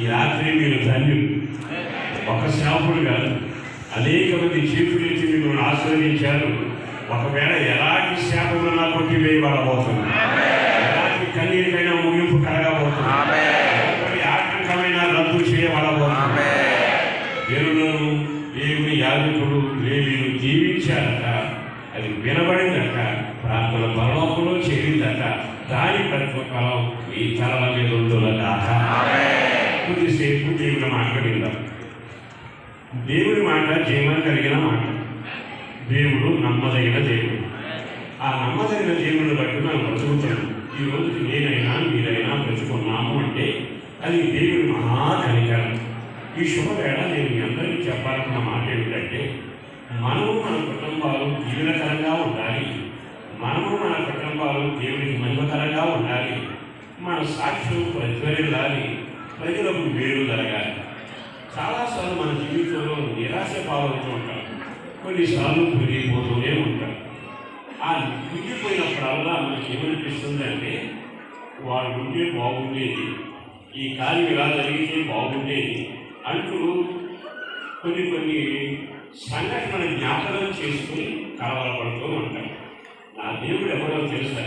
ఈ రాత్రి మీరు ధన్యులు. ఒక శాపుడు కాదు, అనేక మంది చీఫ్లు ఇచ్చి మిమ్మల్ని ఆశీర్వదించారు. ఒకవేళ ఎలాంటి శాపమున్నా కొట్టివేయబడబోతుంది, ఎలాంటి కన్నీరికైనా ముగింపు కలగబోతుంది, ఎలాంటి ఆటంకమైన రద్దు చేయబడబోతుంది. దేవుని యాజకుడు లేవీయులు జీవించారట, అది వినబడిందట, ప్రార్థన పరలోకంలో చేరిందట. దాని ప్రతిఫలం ఈ తలల మీద ఉంటుందట. కొద్దిసేపు దేవుని మాట విందాం. దేవుని మాట జీవనం కలిగిన మాట. దేవుడు నమ్మదగిన దేవుడు. ఆ నమ్మదగిన దేవుని బట్టి మనం బ్రతుకుతాం. ఈరోజు నేనైనా మీరైనా బ్రతుకున్నాము అంటే అది దేవుని మహాకనికరం. ఈ శుభవేళ నేను మీ అందరికీ చెప్పాలన్న మాట ఏమిటంటే, మనము మన కుటుంబాలు దీవెనకరంగా ఉండాలి, మనము మన కుటుంబాలు దేవునికి మహిమకరంగా ఉండాలి, మన సాక్ష్యం ప్రజ్వరిల్లాలి, ప్రజలకు మేలు జరగాలి. చాలాసార్లు మన జీవితంలో నిరాశ పాలవుతూ ఉంటాం, కొన్నిసార్లు కృంగిపోతూనే ఉంటాం. ఆ కృంగిపోయినప్పుడల్లా మనకి ఏమనిపిస్తుంది అంటే, వాళ్ళు ఉంటే బాగుండేది, ఈ కార్యం ఇలా జరిగితే బాగుండేది అంటూ కొన్ని సంఘటన జ్ఞాపకం చేసుకుని కలవరపడుతూ ఉంటాం. నా దేవుడు ఎవరో తెలుసా?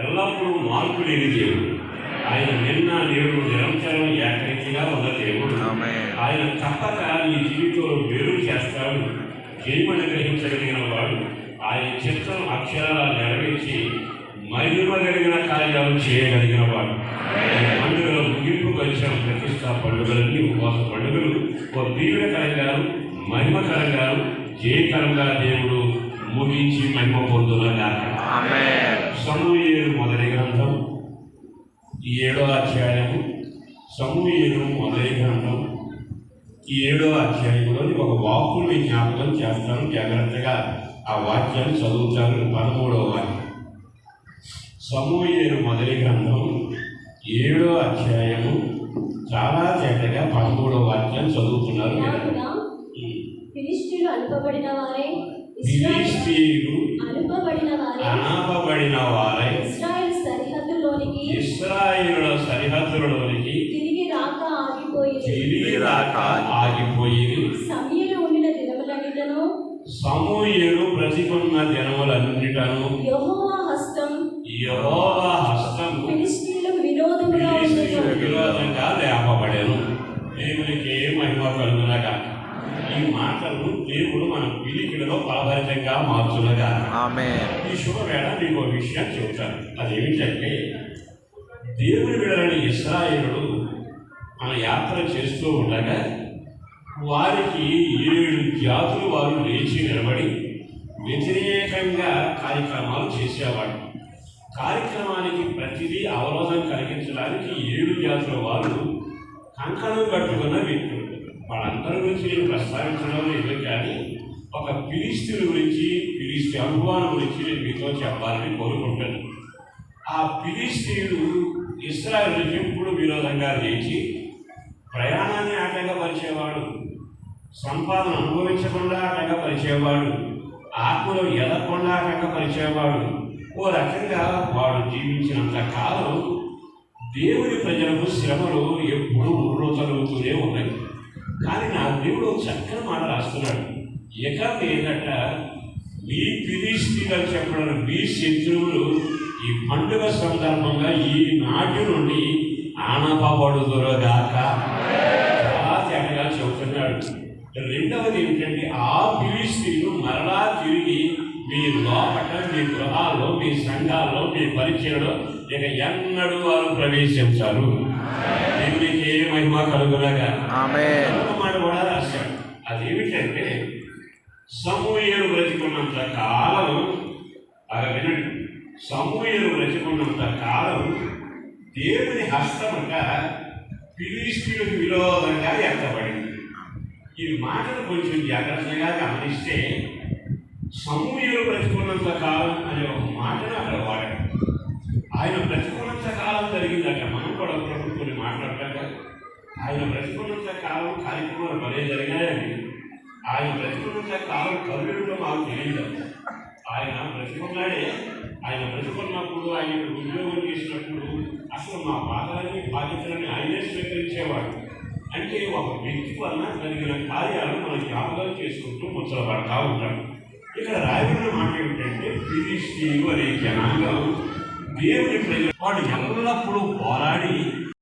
ఎల్లప్పుడూ మార్పు లేని దేవుడు. ఆయన నిన్న నేడు నిరంతరం ఏకరీతిగా ఉన్న దేవుడు. ఆయన తప్పక నీ జీవితంలో వేరు చేస్తాడు. జయమని గ్రహించగలిగిన వాడు, ఆయన చిత్రం అక్షరాల నెరవేర్చి మహిమ కలిగిన కార్యాలు చేయగలిగిన వాడు. పండుగల ముగింపు కలిసిన ప్రతిష్టా పండుగలన్నీ ఉపవాస పండుగలు ఒక దీవెనకరంగా మహిమకరంగా జయకరంగా దేవుడు ముగించి మహిమ పొందునగా. సమూయేలు మొదటి గ్రంథం 7వ అధ్యాయము. సమూయేలు మొదటి గ్రంథం 7వ అధ్యాయంలో ఒక వాక్కుని జ్ఞాపకం చేస్తాను. జాగ్రత్తగా ఆ వాక్యాన్ని చదువుతాను. 13వ వాక్యం. సమూయేలు మొదటి గ్రంథం 7వ అధ్యాయము చాలా తేటగా 13వ వాక్యాన్ని చదువుతున్నారు. ఫిలిష్తీయులు అనుపబడిన వారై ఇశ్రాయేలుల సరిహద్దులలోనికి తిరిగి రాక ఆగిపోయి సమూయేలు బ్రతికున్న దినములన్నిటను యెహోవా హస్తం ఫిలిష్తీయులకు విరోధంగా లేపబడెను. దేవునికి మహిమ కలుగునగా. ఈ మాటలు దేవుడు మన పిలికిలలో ఫలభరితంగా మార్చునగా. ఈ శుభవేళ మీకు ఒక విషయం చెబుతాను. అదేమిటంటే, దేవుని బిడ్డలని ఇశ్రాయేలులు మన యాత్ర చేస్తూ ఉండగా వారికి 7 జాతులు వారు లేచి నిలబడి వ్యతిరేకంగా కార్యక్రమాలు చేసేవాడు. కార్యక్రమానికి ప్రతిదీ అవరోధం కలిగించడానికి 7 జాతుల వారు కంకణం కట్టుకున్న వ్యక్తులు. వాళ్ళందరి గురించి నేను ప్రస్తావించడం లేదు, కానీ ఒక ఫిలిష్తీయుల గురించి, ఫిలిష్తీ అనుభవాల గురించి నేను మీతో చెప్పాలని కోరుకుంటాను. ఆ ఫిలిష్తీయుడు ఇశ్రాయేలుకి ఎప్పుడు విరోధంగా లేచి ప్రయాణాన్ని ఆటంకపరిచేవాడు, సంపాదన అనుభవించకుండా ఆటంకపరిచేవాడు, ఆత్మలో ఎదగకుండా ఆటంకపరిచేవాడు. ఓ రకంగా వాడు జీవించినంత కాలం దేవుని ప్రజలకు శ్రమలు ఎప్పుడు ఉర్రూతలుగుతూనే ఉన్నాయి. కానీ నా దేవుడు చక్కని మాట రాస్తున్నాడు. ఇక మీదట మీ ఫిలిష్తీయులు చెప్పడం మీ శత్రువులు ఈ పండుగ సందర్భంగా ఈ నాటి నుండి ఆనపబడుదురుగాక. చాలా తేటగా చెబుతున్నాడు. రెండవది ఏంటంటే, ఆ ఫిలిష్తీయులు మరలా తిరిగి మీ లోపట, మీ గృహాల్లో, మీ సంఘాల్లో, మీ పరిచయలో ఇక ఎన్నడూ వారు ప్రవేశించారు. దేవునికి మహిమ కలుగునగా. మాట కూడా రాశాడు. అదేమిటంటే, సమూయేలు బ్రతికున్నంత కాలం, అలా వినండి, సమూయేలు బ్రతికున్నంత కాలం దేవుని హస్తమట ఫిలిష్తీయులకు విరోధంగా ఎత్తబడింది. ఈ మాటలు కొంచెం జాగ్రత్తగా గమనిస్తే, సమూయేలు బ్రతికున్నంత కాలం అనే ఒక మాటను అక్కడ వాడాడు. ఆయన బ్రతికున్నంత కాలం జరిగిందట. మనం కూడా కొన్ని మాట్లాడతాక ఆయన బ్రతికున్నంత కాలం కార్యక్రమాలు భలే జరిగాయని, ఆయన బ్రతికున్నంత కాలం కరువులో మాకు తెలియదు. ఆయన బ్రతికున్నాడే, ఆయన బ్రతికున్నప్పుడు, ఆయన ఉద్యోగం చేసినప్పుడు అసలు మా బాధలని బాధ్యతలని ఆయనే స్వీకరించి చేసేవాడు. అంటే ఒక వ్యక్తి వలన జరిగిన కార్యాలు మనం జ్ఞాపకం చేసుకుంటూ ముచ్చటపడతా ఉంటాం. ఇక్కడ రాయబడిన మాట ఏమిటంటే ఫిలిష్తీయులు అనే జనాంగం దేవుని ప్రజలు వాళ్ళు ఎల్లప్పుడూ పోరాడి